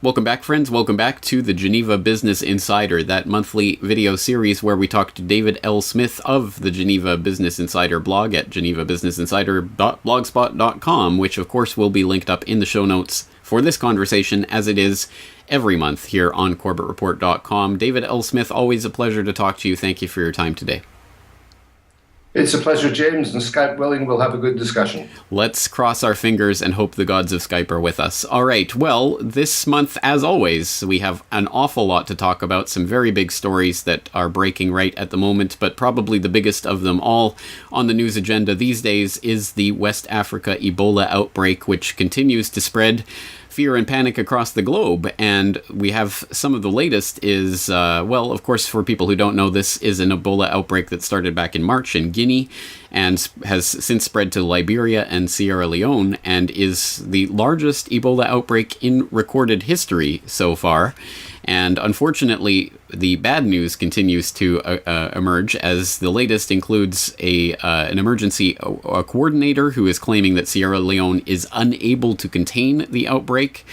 Welcome back, friends. Welcome back to the Geneva Business Insider, that monthly video series where we talk to David L. Smith of the Geneva Business Insider blog at genevabusinessinsider.blogspot.com, which of course will be linked up in the show notes for this conversation, as it is every month here on corbettreport.com. David L. Smith, always a pleasure to talk to you. Thank you for your time today. It's a pleasure, James, and Skype willing, we'll have a good discussion. Let's cross our fingers and hope the gods of Skype are with us. All right, well, this month, as always, we have an awful lot to talk about, some very big stories that are breaking right at the moment, but probably the biggest of them all on the news agenda these days is the West Africa Ebola outbreak, which continues to spread fear and panic across the globe. And we have some of the latest is, well, of course, for people who don't know, this is an Ebola outbreak that started back in March in Guinea and has since spread to Liberia and Sierra Leone and is the largest Ebola outbreak in recorded history so far. And unfortunately, the bad news continues to emerge, as the latest includes an emergency coordinator who is claiming that Sierra Leone is unable to contain the outbreak.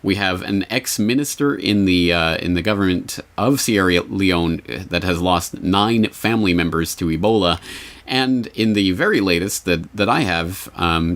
We have an ex-minister in the government of Sierra Leone that has lost 9 family members to Ebola. And in the very latest that I have,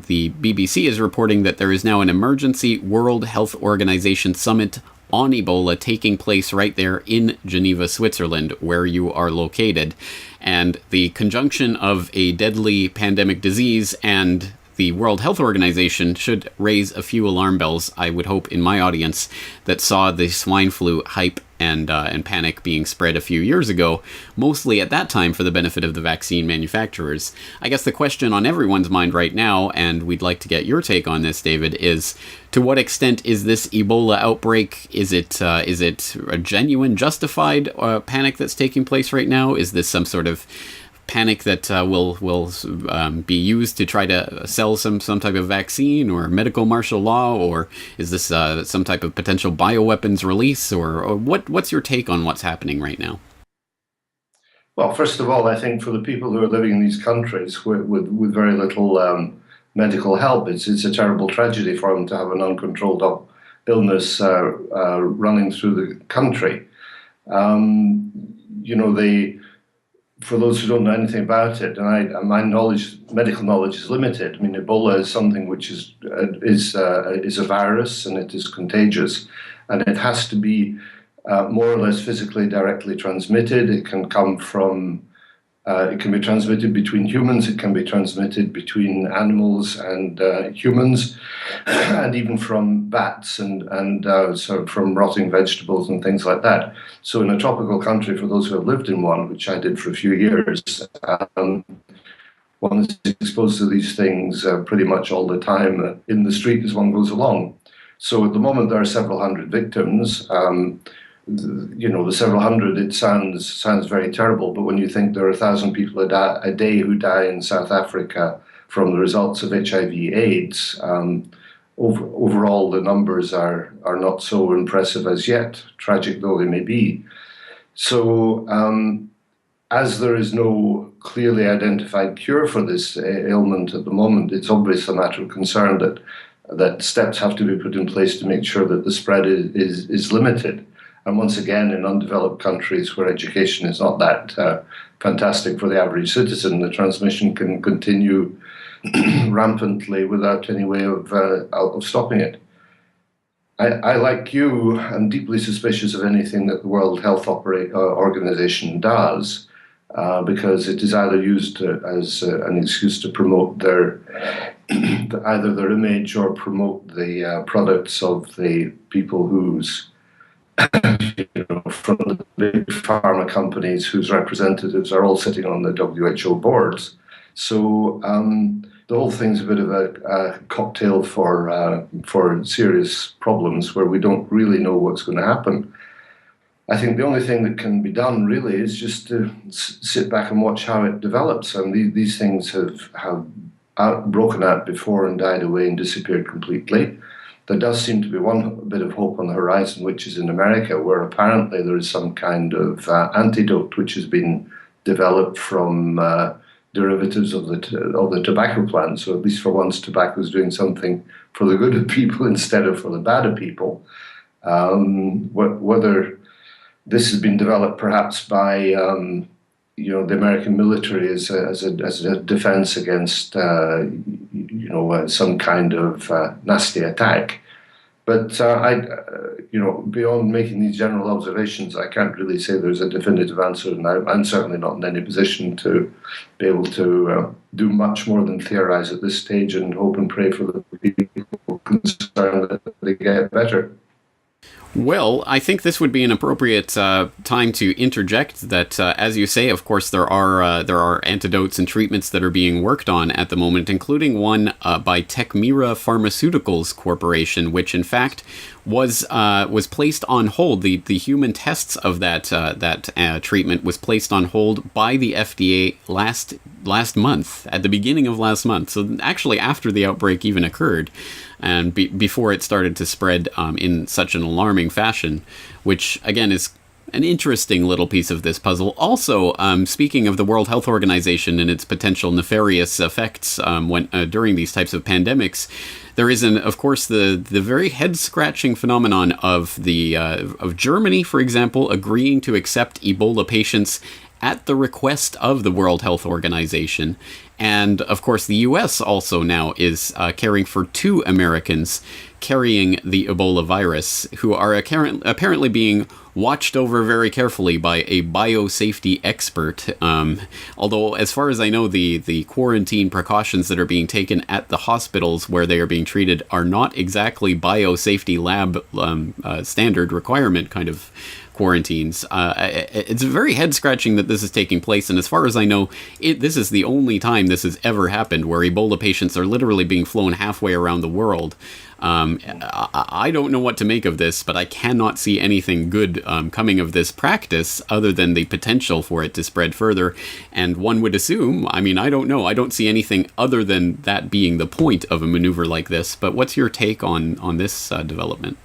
the BBC is reporting that there is now an emergency World Health Organization summit on Ebola taking place right there in Geneva, Switzerland, where you are located. And the conjunction of a deadly pandemic disease and the World Health Organization should raise a few alarm bells, I would hope, in my audience that saw the swine flu hype and panic being spread a few years ago, mostly at that time for the benefit of the vaccine manufacturers. I guess the question on everyone's mind right now, and we'd like to get your take on this, David, is to what extent is this Ebola outbreak? Is it a genuine, justified panic that's taking place right now? Is this some sort of panic that will be used to try to sell some type of vaccine or medical martial law, or is this some type of potential bioweapons release, or what's your take on what's happening right now? Well, first of all, I think for the people who are living in these countries with very little medical help, it's a terrible tragedy for them to have an uncontrolled illness running through the country. For those who don't know anything about it, and my medical knowledge is limited. I mean, Ebola is something which is a virus, and it is contagious, and it has to be more or less physically directly transmitted. It can come from, it can be transmitted between humans. It can be transmitted between animals and humans, and even from bats and sort of from rotting vegetables and things like that. So in a tropical country, for those who have lived in one, which I did for a few years, one is exposed to these things pretty much all the time in the street as one goes along. So at the moment, there are several hundred victims. The several hundred, it sounds very terrible, but when you think there are 1,000 people a day who die in South Africa from the results of HIV/AIDS, overall the numbers are not so impressive as yet, tragic though they may be. So as there is no clearly identified cure for this ailment at the moment, it's obviously a matter of concern that steps have to be put in place to make sure that the spread is limited. And once again, in undeveloped countries where education is not that fantastic for the average citizen, the transmission can continue rampantly without any way of stopping it. I, like you, am deeply suspicious of anything that the World Health Organization does, because it is either used as an excuse to promote either their image or promote the products of the people whose from the big pharma companies whose representatives are all sitting on the WHO boards. So the whole thing's a bit of a cocktail for serious problems where we don't really know what's going to happen. I think the only thing that can be done really is just to sit back and watch how it develops. And these things have broken out before and died away and disappeared completely. There does seem to be one bit of hope on the horizon, which is in America, where apparently there is some kind of antidote which has been developed from derivatives of the tobacco plant. So at least for once, tobacco is doing something for the good of people instead of for the bad of people. Whether this has been developed perhaps by the American military as a defense against some kind of nasty attack. But beyond making these general observations, I can't really say there's a definitive answer, and I'm certainly not in any position to be able to do much more than theorize at this stage and hope and pray for the people concerned that they get better. Well, I think this would be an appropriate time to interject that, as you say, of course, there are antidotes and treatments that are being worked on at the moment, including one by Meria Pharmaceuticals Corporation, which in fact was placed on hold. The human tests of that treatment was placed on hold by the FDA last month, at the beginning of last month. So actually, after the outbreak even occurred, and before it started to spread in such an alarming fashion, which again is an interesting little piece of this puzzle. Also, speaking of the World Health Organization and its potential nefarious effects during these types of pandemics, there is, of course, the very head-scratching phenomenon of Germany, for example, agreeing to accept Ebola patients at the request of the World Health Organization. And, of course, the U.S. also now is caring for 2 Americans carrying the Ebola virus, who are apparently being watched over very carefully by a biosafety expert. Although, as far as I know, the quarantine precautions that are being taken at the hospitals where they are being treated are not exactly biosafety lab standard requirement kind of quarantines. It's very head-scratching that this is taking place, and as far as I know, this is the only time this has ever happened, where Ebola patients are literally being flown halfway around the world. I don't know what to make of this, but I cannot see anything good coming of this practice other than the potential for it to spread further. And one would assume, I don't know, I don't see anything other than that being the point of a maneuver like this. But what's your take on this development?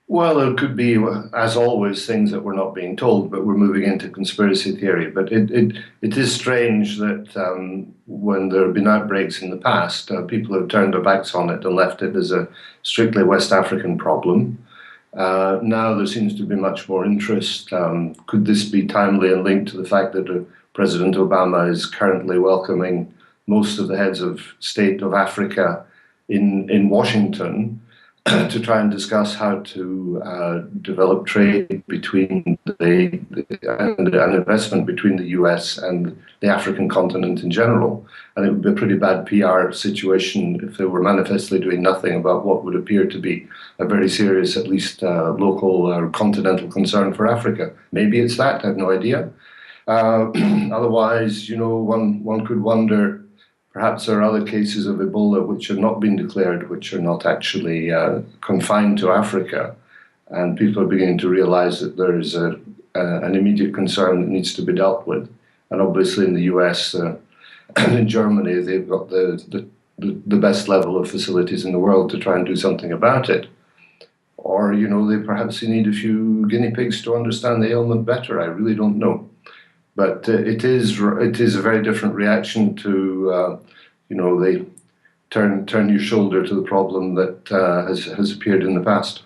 Well, there could be, as always, things that we're not being told, but we're moving into conspiracy theory. But it is strange that when there have been outbreaks in the past, people have turned their backs on it and left it as a strictly West African problem. Now there seems to be much more interest. Could this be timely and linked to the fact that President Obama is currently welcoming most of the heads of state of Africa in Washington to try and discuss how to develop trade between and investment between the US and the African continent in general. And it would be a pretty bad PR situation if they were manifestly doing nothing about what would appear to be a very serious, at least local or continental concern for Africa. Maybe it's that, I have no idea. Otherwise, one could wonder, perhaps there are other cases of Ebola which have not been declared, which are not actually confined to Africa. And people are beginning to realize that there is an immediate concern that needs to be dealt with. And obviously in the US and in Germany, they've got the best level of facilities in the world to try and do something about it. Or, they need a few guinea pigs to understand the ailment better. I really don't know. But it is a very different reaction to, they turn your shoulder to the problem that has appeared in the past.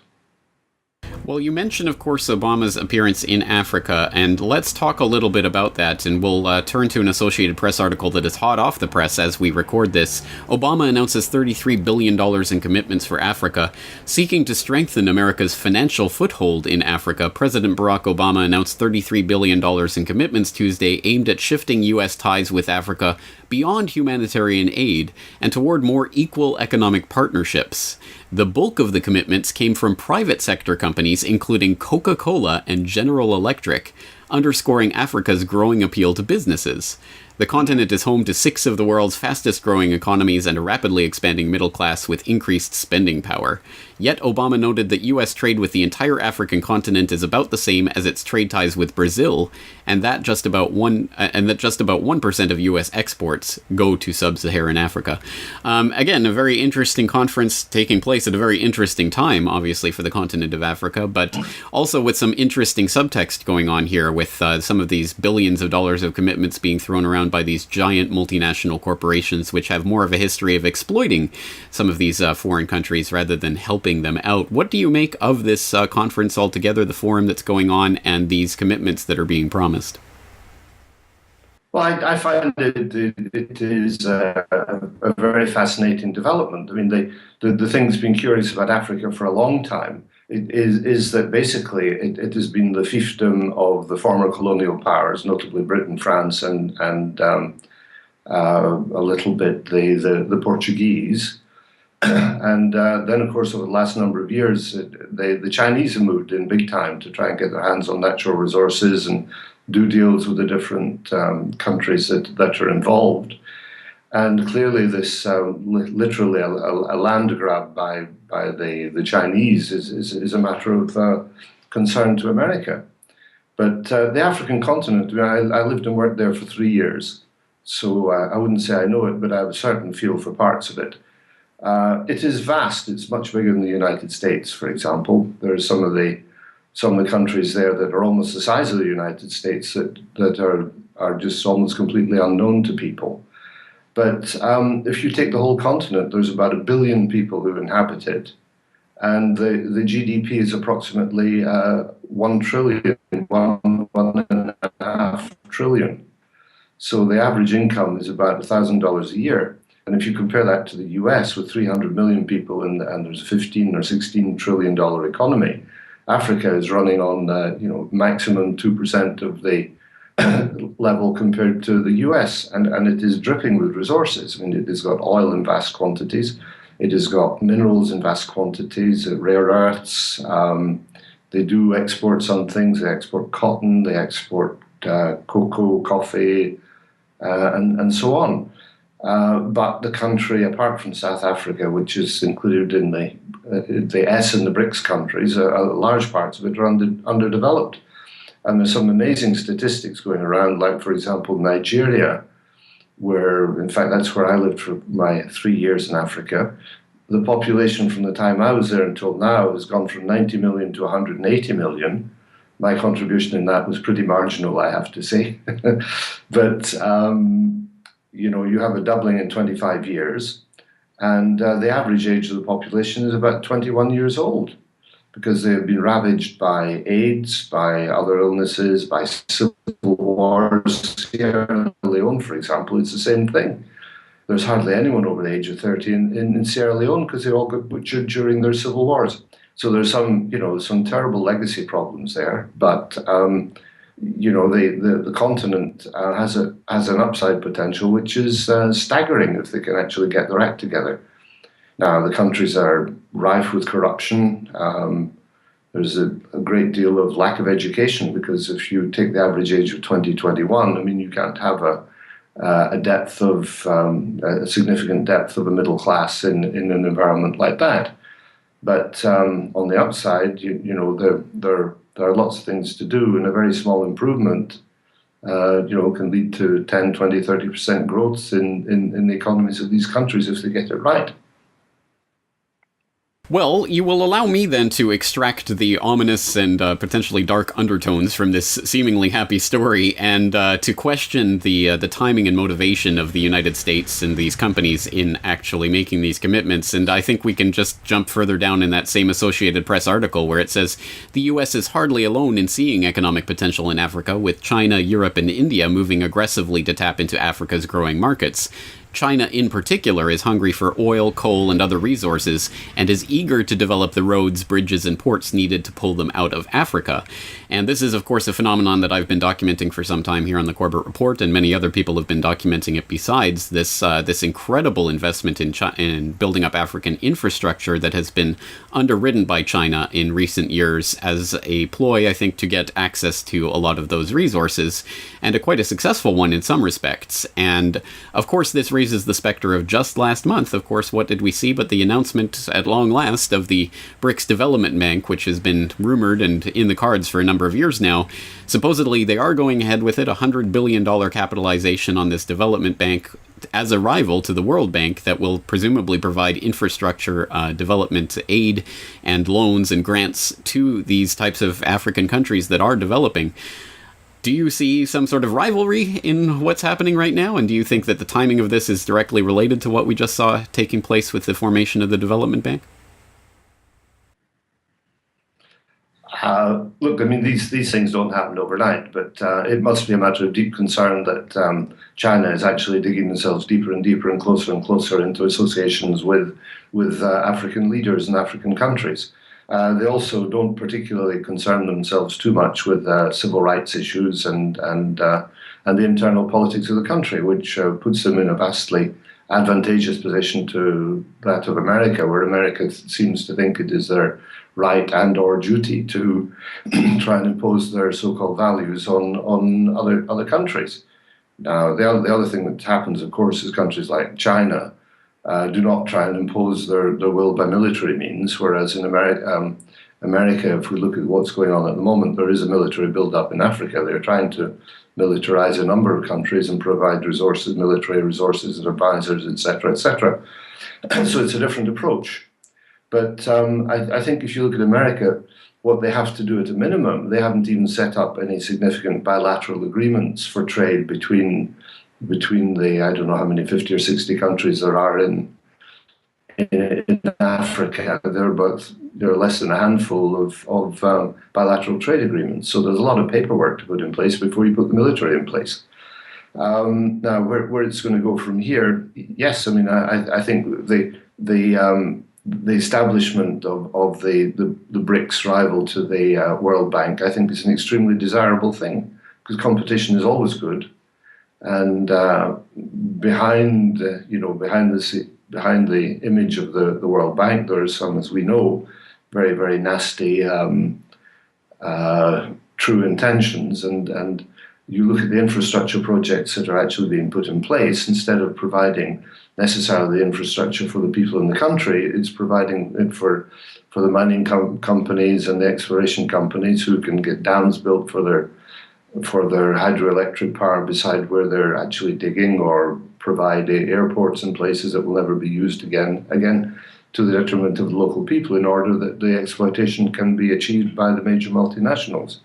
Well, you mentioned, of course, Obama's appearance in Africa, and let's talk a little bit about that, and we'll turn to an Associated Press article that is hot off the press as we record this. Obama announces $33 billion in commitments for Africa. Seeking to strengthen America's financial foothold in Africa, President Barack Obama announced $33 billion in commitments Tuesday aimed at shifting U.S. ties with Africa beyond humanitarian aid and toward more equal economic partnerships. The bulk of the commitments came from private sector companies, including Coca-Cola and General Electric, underscoring Africa's growing appeal to businesses. The continent is home to 6 of the world's fastest-growing economies and a rapidly expanding middle class with increased spending power. Yet Obama noted that U.S. trade with the entire African continent is about the same as its trade ties with Brazil, and that just about 1% of U.S. exports go to sub-Saharan Africa. Again, a very interesting conference taking place at a very interesting time, obviously, for the continent of Africa, but also with some interesting subtext going on here with some of these billions of dollars of commitments being thrown around run by these giant multinational corporations, which have more of a history of exploiting some of these foreign countries rather than helping them out. What do you make of this conference altogether, the forum that's going on, and these commitments that are being promised? Well, I find it is a very fascinating development. I mean, the thing that's been curious about Africa for a long time is that basically it has been the fiefdom of the former colonial powers, notably Britain, France, and a little bit the Portuguese. And then, of course, over the last number of years, the Chinese have moved in big time to try and get their hands on natural resources and do deals with the different countries that are involved. And clearly this literally a land grab by the Chinese is a matter of concern to America. But the African continent, I lived and worked there for 3 years, so I wouldn't say I know it, but I have a certain feel for parts of it. It is vast. It's much bigger than the United States, for example. There are some of the countries there that are almost the size of the United States that are just almost completely unknown to people. But if you take the whole continent, there's about 1 billion people who inhabit it, and the GDP is approximately 1 trillion, 1.5 trillion. So the average income is about $1,000 a year. And if you compare that to the US with 300 million people and there's a 15 or $16 trillion economy, Africa is running on maximum 2% of the level compared to the US, and it is dripping with resources. I mean, it has got oil in vast quantities, it has got minerals in vast quantities, rare earths. They do export some things. They export cotton, they export cocoa, coffee, and so on. But the country, apart from South Africa, which is included in the S and the BRICS countries, large parts of it are underdeveloped. And there's some amazing statistics going around, like, for example, Nigeria, where, in fact, that's where I lived for my 3 years in Africa. The population from the time I was there until now has gone from 90 million to 180 million. My contribution in that was pretty marginal, I have to say. But you have a doubling in 25 years, and the average age of the population is about 21 years old, because they have been ravaged by AIDS, by other illnesses, by civil wars. Sierra Leone, for example, it's the same thing. There's hardly anyone over the age of 30 in Sierra Leone, because they all got butchered during their civil wars. So there's some terrible legacy problems there, but the continent has an upside potential which is staggering if they can actually get their act together. Now, the countries are rife with corruption. There's a great deal of lack of education, because if you take the average age of 2021, I mean, you can't have a significant depth of a middle class in an environment like that. But on the upside, there are lots of things to do, and a very small improvement can lead to 10, 20, 30% growth in the economies of these countries if they get it right. Well, you will allow me then to extract the ominous and potentially dark undertones from this seemingly happy story, and to question the timing and motivation of the United States and these companies in actually making these commitments. And I think we can just jump further down in that same Associated Press article where it says the U.S. is hardly alone in seeing economic potential in Africa, with China, Europe, and India moving aggressively to tap into Africa's growing markets. China in particular is hungry for oil, coal, and other resources, and is eager to develop the roads, bridges, and ports needed to pull them out of Africa. And this is, of course, a phenomenon that I've been documenting for some time here on the Corbett Report, and many other people have been documenting it besides. This incredible investment in building up African infrastructure that has been underwritten by China in recent years as a ploy, I think, to get access to a lot of those resources, and quite a successful one in some respects. And, of course, this raises the specter of just last month. Of course, what did we see but the announcement at long last of the BRICS Development Bank, which has been rumored and in the cards for a number of years now. Supposedly, they are going ahead with it, $100 billion capitalization on this development bank as a rival to the World Bank that will presumably provide infrastructure development aid and loans and grants to these types of African countries that are developing. Do you see some sort of rivalry in what's happening right now? And do you think that the timing of this is directly related to what we just saw taking place with the formation of the Development Bank? Look, I mean, these things don't happen overnight, but it must be a matter of deep concern that China is actually digging themselves deeper and deeper and closer into associations with African leaders and African countries. They also don't particularly concern themselves too much with civil rights issues and the internal politics of the country, which puts them in a vastly advantageous position to that of America, where America seems to think it is their right and or duty to try and impose their so-called values on other countries. Now, the other thing that happens, of course, is countries like China do not try and impose their will by military means, whereas in America, if we look at what's going on at the moment, there is a military build-up in Africa. They're trying to militarize a number of countries and provide resources, military resources, and advisors, etc., etc. So it's a different approach. But I think if you look at America, what they have to do at a minimum, they haven't even set up any significant bilateral agreements for trade between the, I don't know how many, 50 or 60 countries there are in Africa. There are less than a handful of bilateral trade agreements. So there's a lot of paperwork to put in place before you put the military in place. Now, where it's going to go from here, yes, I mean, I think the establishment of the BRICS rival to the World Bank, I think, is an extremely desirable thing, because competition is always good. And behind the image of the World Bank, there are some, as we know, very, very nasty true intentions. And you look at the infrastructure projects that are actually being put in place, instead of providing necessarily the infrastructure for the people in the country, it's providing it for the mining companies and the exploration companies who can get dams built for their hydroelectric power beside where they're actually digging, or provide airports in places that will never be used again to the detriment of the local people, in order that the exploitation can be achieved by the major multinationals.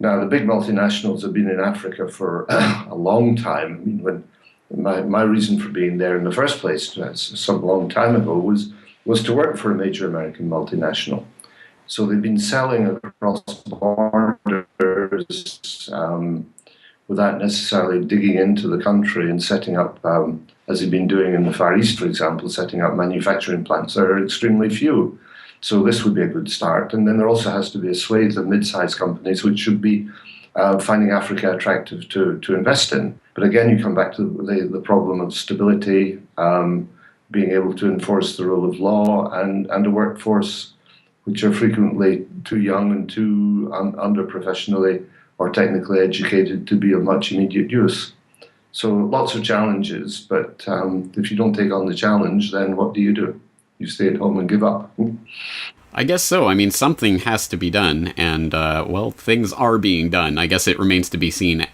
Now, the big multinationals have been in Africa for a long time. I mean, when my reason for being there in the first place, some long time ago, was to work for a major American multinational. So they've been selling across borders without necessarily digging into the country and setting up, as they've been doing in the Far East, for example, setting up manufacturing plants. There are extremely few. So this would be a good start. And then there also has to be a swathe of mid-sized companies which should be finding Africa attractive to invest in. But again, you come back to the problem of stability, being able to enforce the rule of law, and a workforce which are frequently too young and too under-professionally or technically educated to be of much immediate use. So lots of challenges, but if you don't take on the challenge, then what do? You stay at home and give up. I guess so. I mean, something has to be done, and, well, things are being done. I guess it remains to be seen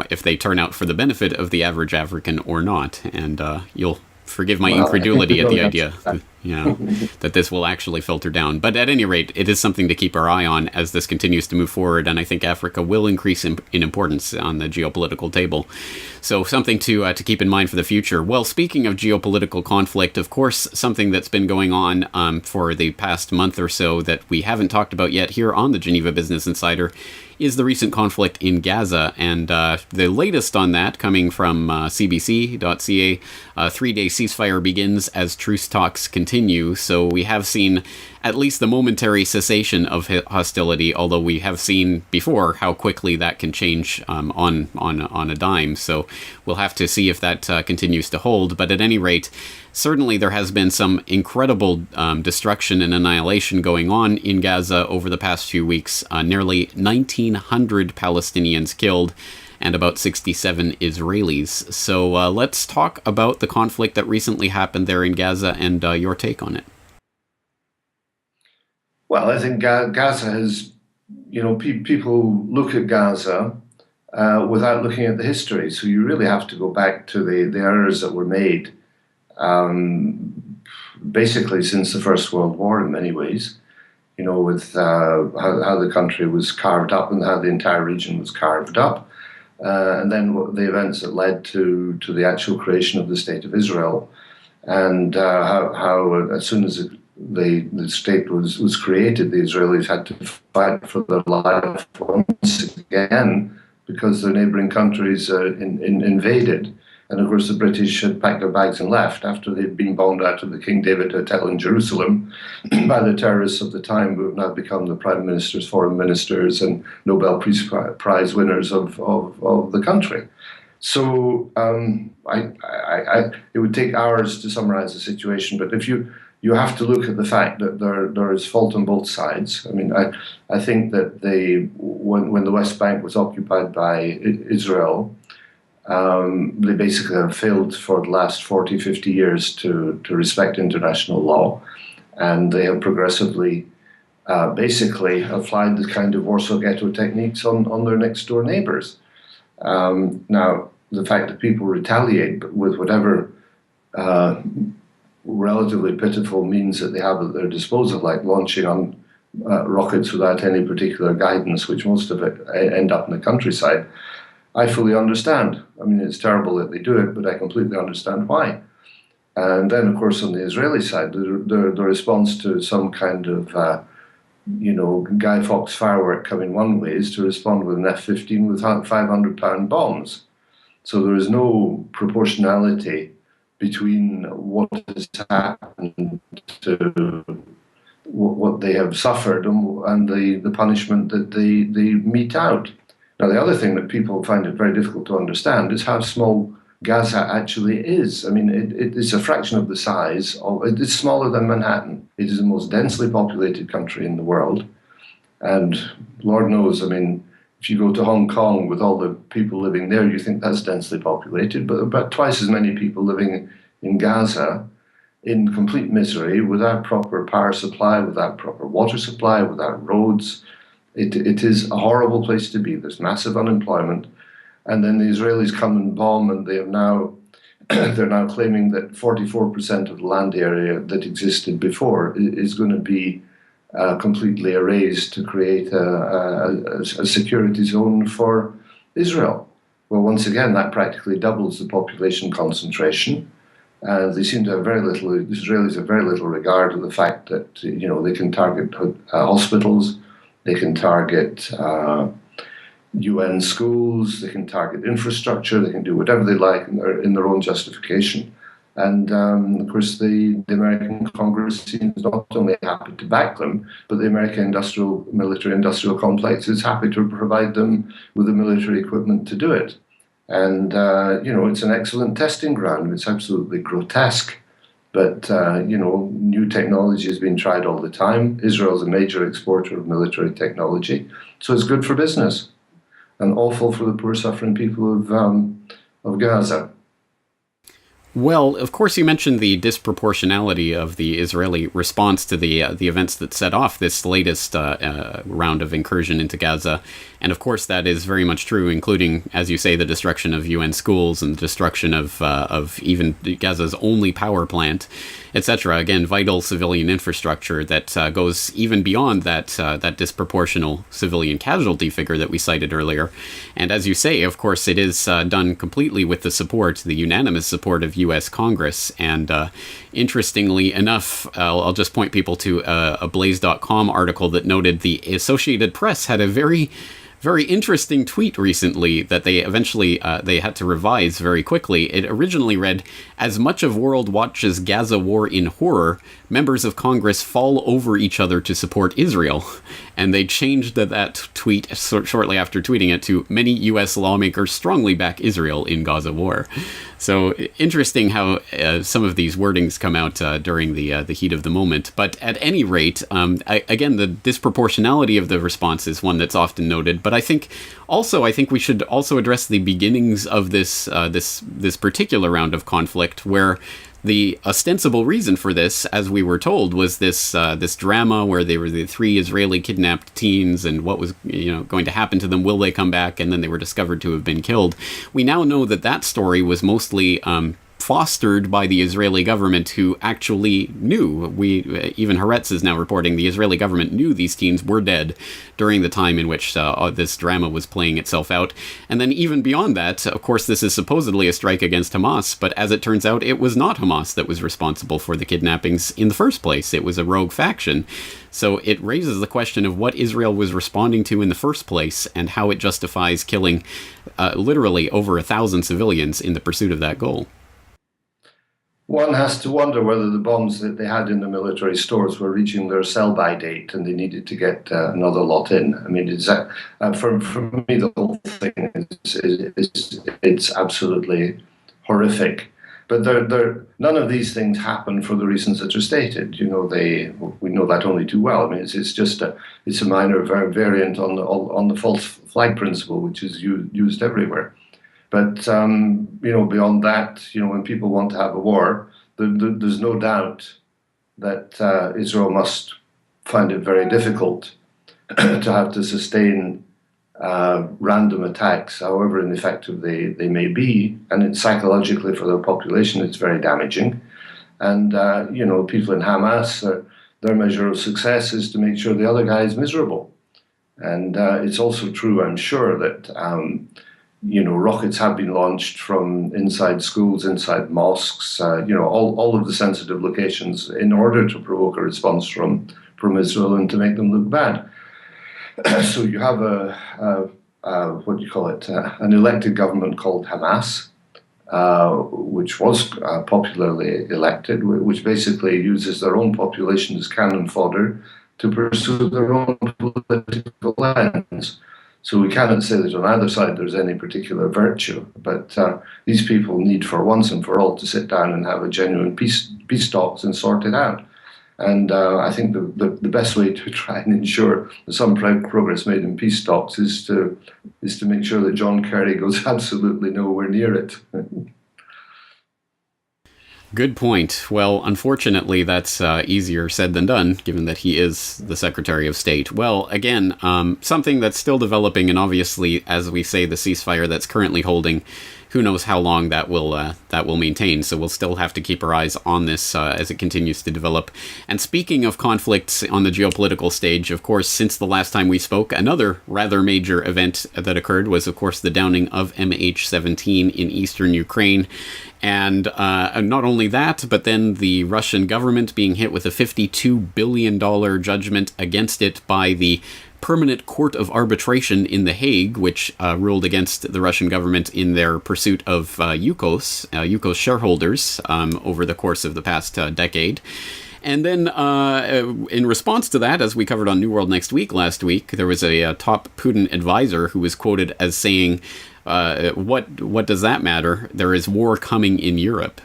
if they turn out for the benefit of the average African or not, and you'll forgive my incredulity at the idea that this will actually filter down. But at any rate, it is something to keep our eye on as this continues to move forward, and I think Africa will increase in importance on the geopolitical table. So something to keep in mind for the future. Well, speaking of geopolitical conflict, of course, something that's been going on for the past month or so that we haven't talked about yet here on the Geneva Business Insider is the recent conflict in Gaza, and the latest on that coming from cbc.ca, a 3-day ceasefire begins as truce talks continue. So we have seen at least the momentary cessation of hostility, although we have seen before how quickly that can change on a dime. So we'll have to see if that continues to hold. But at any rate, certainly there has been some incredible destruction and annihilation going on in Gaza over the past few weeks. Nearly 1,900 Palestinians killed and about 67 Israelis. So let's talk about the conflict that recently happened there in Gaza and your take on it. Well, I think Gaza has, people look at Gaza without looking at the history. So you really have to go back to the errors that were made basically since the First World War in many ways. with how the country was carved up and how the entire region was carved up. And then the events that led to the actual creation of the State of Israel, and how as soon as the state was created, the Israelis had to fight for their life once again because their neighbouring countries invaded. And of course, the British had packed their bags and left after they'd been bombed out of the King David Hotel in Jerusalem by the terrorists of the time, who have now become the prime ministers, foreign ministers, and Nobel Peace Prize winners of the country. So it would take hours to summarize the situation, but if you have to look at the fact that there is fault on both sides. I mean, I think that when the West Bank was occupied by Israel, they basically have failed for the last 40, 50 years to respect international law, and they have progressively basically applied the kind of Warsaw Ghetto techniques on their next door neighbors. Now, the fact that people retaliate with whatever relatively pitiful means that they have at their disposal, like launching on rockets without any particular guidance, which most of it end up in the countryside, I fully understand. I mean, it's terrible that they do it, but I completely understand why. And then, of course, on the Israeli side, the response to some kind of, Guy Fawkes firework coming one way is to respond with an F-15 with 500-pound bombs. So there is no proportionality between what has happened to what they have suffered and the punishment that they mete out. Now, the other thing that people find it very difficult to understand is how small Gaza actually is. I mean, it is a fraction of the size of, it is smaller than Manhattan. It is the most densely populated country in the world. And Lord knows, I mean, if you go to Hong Kong with all the people living there, you think that's densely populated, but about twice as many people living in Gaza in complete misery, without proper power supply, without proper water supply, without roads. It is a horrible place to be. There's massive unemployment. And then the Israelis come and bomb, and they're now claiming that 44% of the land area that existed before is going to be completely erased to create a security zone for Israel. Well, once again, that practically doubles the population concentration. They seem to have the Israelis have very little regard to the fact that, they can target hospitals, they can target UN schools, they can target infrastructure, they can do whatever they like in their own justification. And of course, the American Congress seems not only happy to back them, but the American military-industrial complex is happy to provide them with the military equipment to do it. And, it's an excellent testing ground. It's absolutely grotesque. But, new technology is being tried all the time. Israel is a major exporter of military technology. So it's good for business and awful for the poor suffering people of Gaza. Well, of course, you mentioned the disproportionality of the Israeli response to the events that set off this latest round of incursion into Gaza. And of course, that is very much true, including, as you say, the destruction of UN schools and the destruction of even Gaza's only power plant, etc. Again, vital civilian infrastructure that goes even beyond that disproportional civilian casualty figure that we cited earlier. And as you say, of course, it is done completely with the unanimous support of U.S. Congress. And interestingly enough, I'll just point people to a Blaze.com article that noted the Associated Press had a very interesting tweet recently that they eventually they had to revise very quickly. It originally read, "As much of world watches Gaza war in horror, members of Congress fall over each other to support Israel." And they changed that tweet shortly after tweeting it to, "Many U.S. lawmakers strongly back Israel in Gaza war." So interesting how some of these wordings come out during the heat of the moment. But at any rate, again, the disproportionality of the response is one that's often noted. But I think we should also address the beginnings of this particular round of conflict, where the ostensible reason for this, as we were told, was this drama where they were the 3 Israeli kidnapped teens, and what was going to happen to them. Will they come back? And then they were discovered to have been killed. We now know that story was mostly fostered by the Israeli government, who actually knew. Even Haaretz is now reporting the Israeli government knew these teens were dead during the time in which this drama was playing itself out. And then even beyond that, of course, this is supposedly a strike against Hamas, but as it turns out, it was not Hamas that was responsible for the kidnappings in the first place. It was a rogue faction. So it raises the question of what Israel was responding to in the first place and how it justifies killing literally over 1,000 civilians in the pursuit of that goal. One has to wonder whether the bombs that they had in the military stores were reaching their sell-by date and they needed to get another lot in. I mean, for me, the whole thing it's absolutely horrific. But none of these things happen for the reasons that are stated. You know, we know that only too well. I mean, it's a minor variant on the false flag principle, which is used everywhere. But beyond that, when people want to have a war, there's no doubt that Israel must find it very difficult to have to sustain random attacks, however ineffective they may be, and it's psychologically for their population, it's very damaging. And people in Hamas, their measure of success is to make sure the other guy is miserable. And it's also true, I'm sure, that rockets have been launched from inside schools, inside mosques, all of the sensitive locations in order to provoke a response from Israel and to make them look bad. So you have an elected government called Hamas, which was popularly elected, which basically uses their own population as cannon fodder to pursue their own political ends. So we cannot say that on either side there's any particular virtue, but these people need for once and for all to sit down and have a genuine peace talks and sort it out. And I think the best way to try and ensure some progress made in peace talks is to make sure that John Kerry goes absolutely nowhere near it. Good point. Well, unfortunately, that's easier said than done, given that he is the Secretary of State. Well, again, something that's still developing, and obviously, as we say, the ceasefire that's currently holding, who knows how long that will maintain. So we'll still have to keep our eyes on this as it continues to develop. And speaking of conflicts on the geopolitical stage, of course, since the last time we spoke, another rather major event that occurred was, of course, the downing of MH17 in eastern Ukraine. And not only that, but then the Russian government being hit with a $52 billion judgment against it by the Permanent Court of Arbitration in The Hague, which ruled against the Russian government in their pursuit of Yukos shareholders over the course of the past decade. And then in response to that, as we covered on New World Next Week last week, there was a top Putin advisor who was quoted as saying, what does that matter? There is war coming in Europe.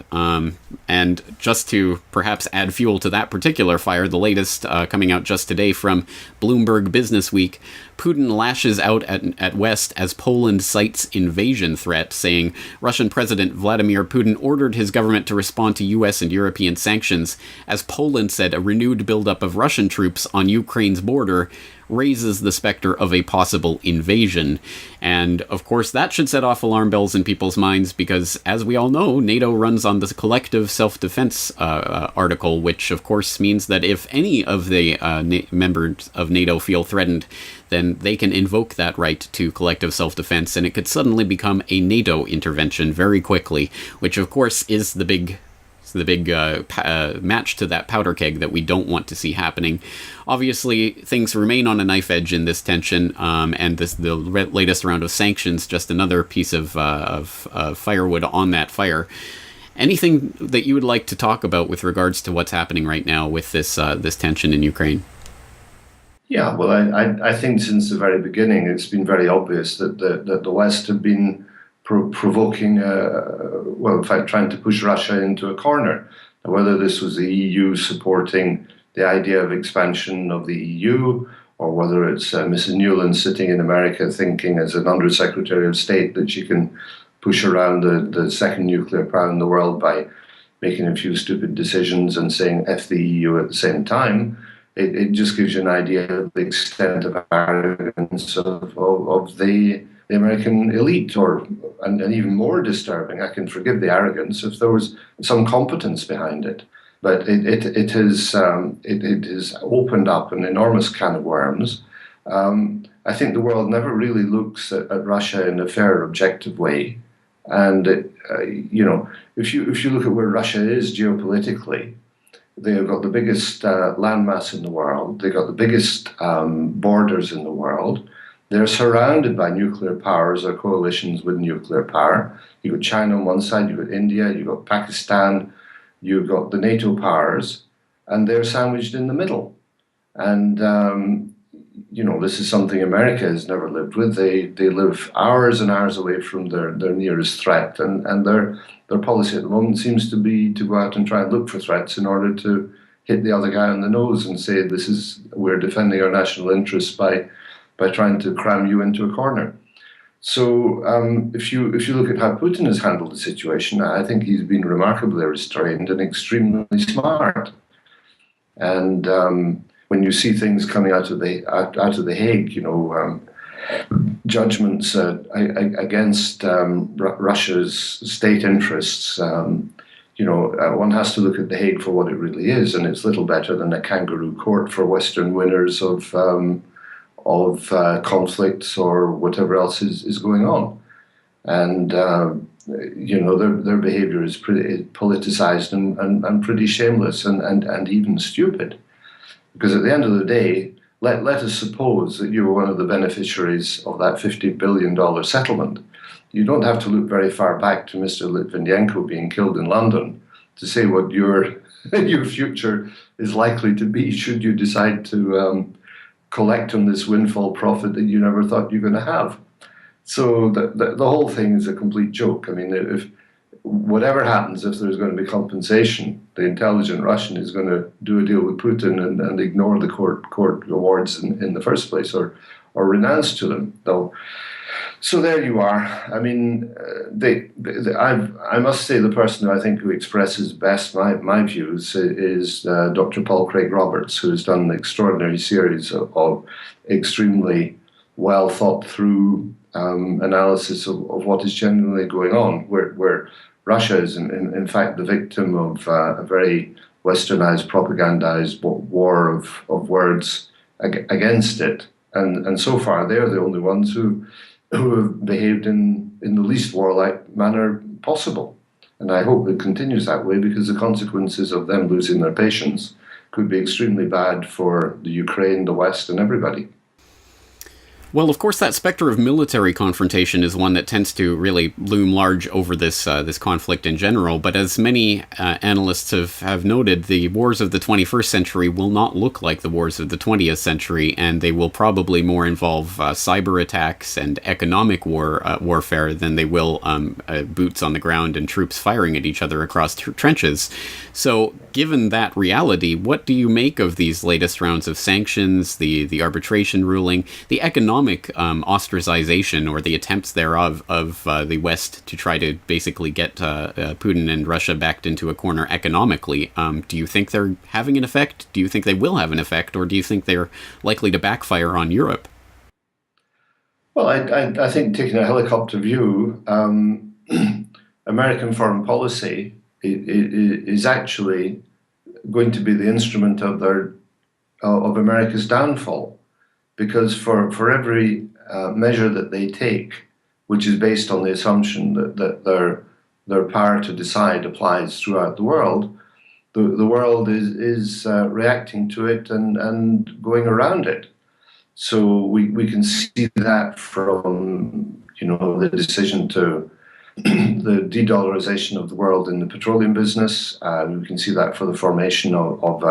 And just to perhaps add fuel to that particular fire, the latest coming out just today from Bloomberg Business Week, Putin lashes out at West as Poland cites invasion threat, saying Russian President Vladimir Putin ordered his government to respond to U.S. and European sanctions, as Poland said a renewed buildup of Russian troops on Ukraine's border raises the specter of a possible invasion. And, of course, that should set off alarm bells in people's minds because, as we all know, NATO runs on the collective self-defense article, which, of course, means that if any of the members of NATO feel threatened, then they can invoke that right to collective self-defense, and it could suddenly become a NATO intervention very quickly, which, of course, is the big match to that powder keg that we don't want to see happening. Obviously, things remain on a knife edge in this tension, and the latest round of sanctions, just another piece of firewood on that fire. Anything that you would like to talk about with regards to what's happening right now with this tension in Ukraine? Yeah, well, I think since the very beginning, it's been very obvious that the West have been provoking, in fact, trying to push Russia into a corner. Now, whether this was the EU supporting the idea of expansion of the EU, or whether it's Mrs. Newland sitting in America thinking as an Undersecretary of State that she can push around the second nuclear power in the world by making a few stupid decisions and saying F the EU at the same time, it just gives you an idea of the extent of arrogance of the American elite, and even more disturbing, I can forgive the arrogance if there was some competence behind it. But it has opened up an enormous can of worms. I think the world never really looks at Russia in a fair, objective way. And if you look at where Russia is geopolitically, they've got the biggest landmass in the world. They've got the biggest borders in the world. They're surrounded by nuclear powers or coalitions with nuclear power. You've got China on one side, you've got India, you've got Pakistan, you've got the NATO powers, and they're sandwiched in the middle. And, this is something America has never lived with. They live hours and hours away from their nearest threat, and their policy at the moment seems to be to go out and try and look for threats in order to hit the other guy on the nose and say, we're defending our national interests by trying to cram you into a corner. So if you look at how Putin has handled the situation, I think he's been remarkably restrained and extremely smart. And when you see things coming out of the Hague, judgments against Russia's state interests, one has to look at the Hague for what it really is, and it's little better than a kangaroo court for Western winners of conflicts or whatever else is going on. And their behavior is pretty politicized and pretty shameless and even stupid. Because at the end of the day, let us suppose that you were one of the beneficiaries of that $50 billion settlement. You don't have to look very far back to Mr. Litvinenko being killed in London to say what your future is likely to be should you decide to collect on this windfall profit that you never thought you were going to have. So the whole thing is a complete joke. I mean, if whatever happens, if there's going to be compensation, the intelligent Russian is going to do a deal with Putin and ignore the court awards in the first place, or renounce to them. So there you are. I mean, I must say the person who expresses best my views is Dr. Paul Craig Roberts, who has done an extraordinary series of extremely well thought through analysis of what is genuinely going on, where Russia is in fact the victim of a very westernized, propagandized war of words against it. And so far, they're the only ones who have behaved in the least warlike manner possible. And I hope it continues that way, because the consequences of them losing their patience could be extremely bad for the Ukraine, the West, and everybody. Well, of course, that specter of military confrontation is one that tends to really loom large over this conflict in general. But as many analysts have noted, the wars of the 21st century will not look like the wars of the 20th century, and they will probably more involve cyber attacks and economic warfare than they will boots on the ground and troops firing at each other across trenches. So, given that reality, what do you make of these latest rounds of sanctions, the arbitration ruling, the economic ostracization or the attempts thereof of the West to try to basically get Putin and Russia backed into a corner economically? Do you think they're having an effect? Do you think they will have an effect? Or do you think they're likely to backfire on Europe? Well, I think, taking a helicopter view, American foreign policy is actually going to be the instrument of America's downfall. Because for every measure that they take, which is based on the assumption that their power to decide applies throughout the world, the world is reacting to it and going around it. So we can see that from the decision to the de-dollarization of the world in the petroleum business. We can see that for the formation of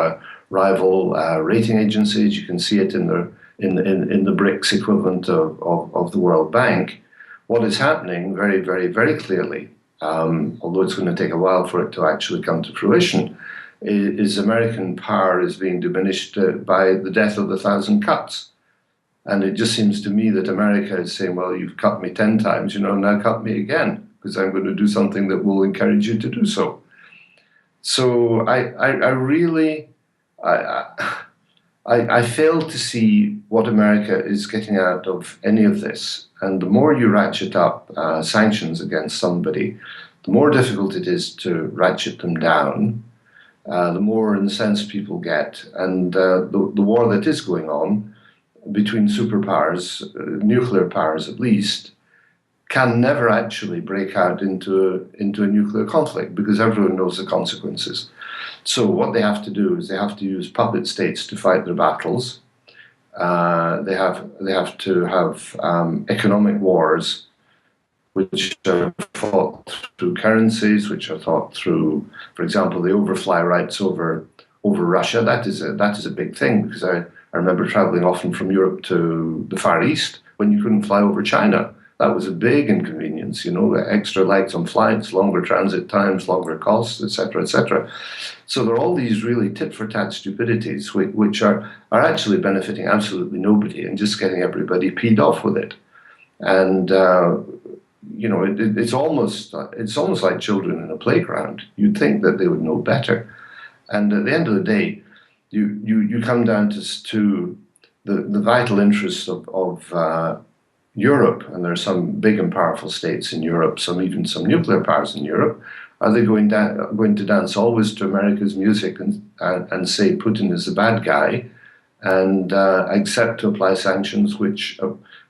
rival rating agencies. You can see it in the BRICS equivalent of the World Bank. What is happening very, very, very clearly, although it's going to take a while for it to actually come to fruition, is American power is being diminished by the death of 1,000 cuts. And it just seems to me that America is saying, well, you've cut me 10 times, now cut me again, because I'm going to do something that will encourage you to do so. So I really fail to see what America is getting out of any of this. And the more you ratchet up sanctions against somebody, the more difficult it is to ratchet them down, the more incensed people get. And the war that is going on between superpowers, nuclear powers at least, can never actually break out into a nuclear conflict because everyone knows the consequences. So what they have to do is they have to use puppet states to fight their battles. They have to have economic wars, which are fought through currencies, which are fought through, for example, the overfly rights over Russia. That is a big thing because I remember traveling often from Europe to the Far East when you couldn't fly over China. That was a big inconvenience, extra legs on flights, longer transit times, longer costs, etc., etc. So there are all these really tit-for-tat stupidities which are actually benefiting absolutely nobody and just getting everybody peed off with it. And it's almost like children in a playground. You'd think that they would know better. And at the end of the day, you come down to the vital interests of Europe, and there are some big and powerful states in Europe, even some nuclear powers in Europe. Are they going to dance always to America's music and say Putin is the bad guy and accept to apply sanctions which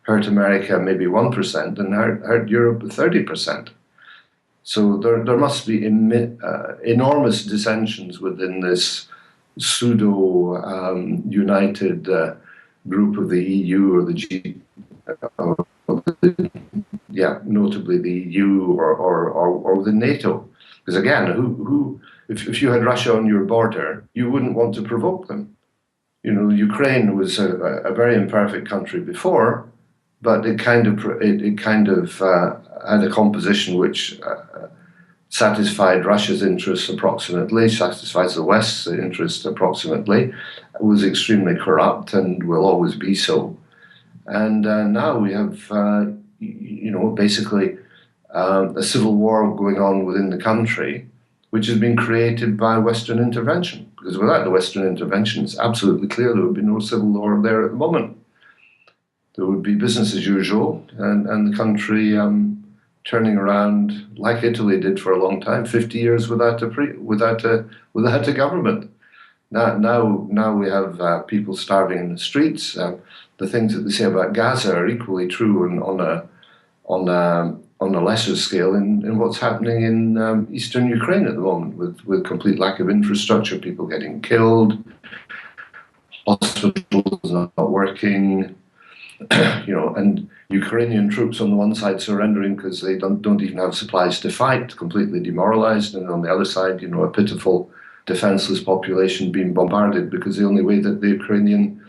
hurt America maybe 1% and hurt Europe 30%? So there must be enormous dissensions within this pseudo-united group of the EU or notably the EU or the NATO. Because again, if you had Russia on your border, you wouldn't want to provoke them. Ukraine was a very imperfect country before, but it kind of had a composition which satisfied Russia's interests approximately, satisfies the West's interests approximately, was extremely corrupt and will always be so. And now we have, basically a civil war going on within the country, which has been created by Western intervention. Because without the Western intervention, it's absolutely clear there would be no civil war there at the moment. There would be business as usual, and the country turning around like Italy did for a long time, 50 years without a government. Now we have people starving in the streets. The things that they say about Gaza are equally true on a lesser scale in what's happening in eastern Ukraine at the moment, with complete lack of infrastructure, people getting killed, hospitals not working, and Ukrainian troops on the one side surrendering because they don't even have supplies to fight, completely demoralized, and on the other side, a pitiful defenseless population being bombarded because the only way that the Ukrainian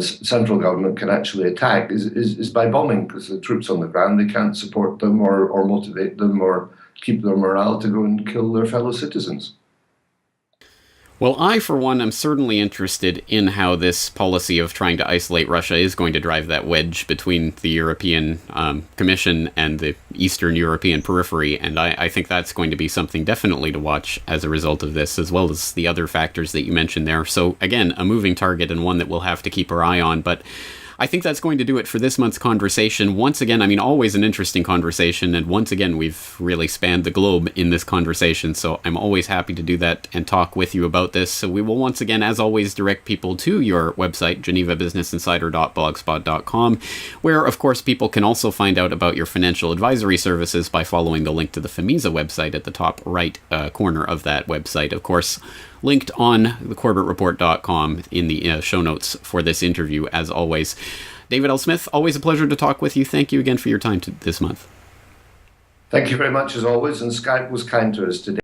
central government can actually attack is by bombing, because the troops on the ground, they can't support them or motivate them or keep their morale to go and kill their fellow citizens. Well, I, for one, am certainly interested in how this policy of trying to isolate Russia is going to drive that wedge between the European Commission and the Eastern European periphery, and I think that's going to be something definitely to watch as a result of this, as well as the other factors that you mentioned there. So, again, a moving target and one that we'll have to keep our eye on, but I think that's going to do it for this month's conversation. Once again, always an interesting conversation, and once again, we've really spanned the globe in this conversation, so I'm always happy to do that and talk with you about this. So we will once again, as always, direct people to your website, genevabusinessinsider.blogspot.com, where, of course, people can also find out about your financial advisory services by following the link to the FEMISA website at the top right corner of that website. Of course, linked on thecorbettreport.com in the show notes for this interview, as always. David L. Smith, always a pleasure to talk with you. Thank you again for your time this month. Thank you very much, as always, and Skype was kind to us today.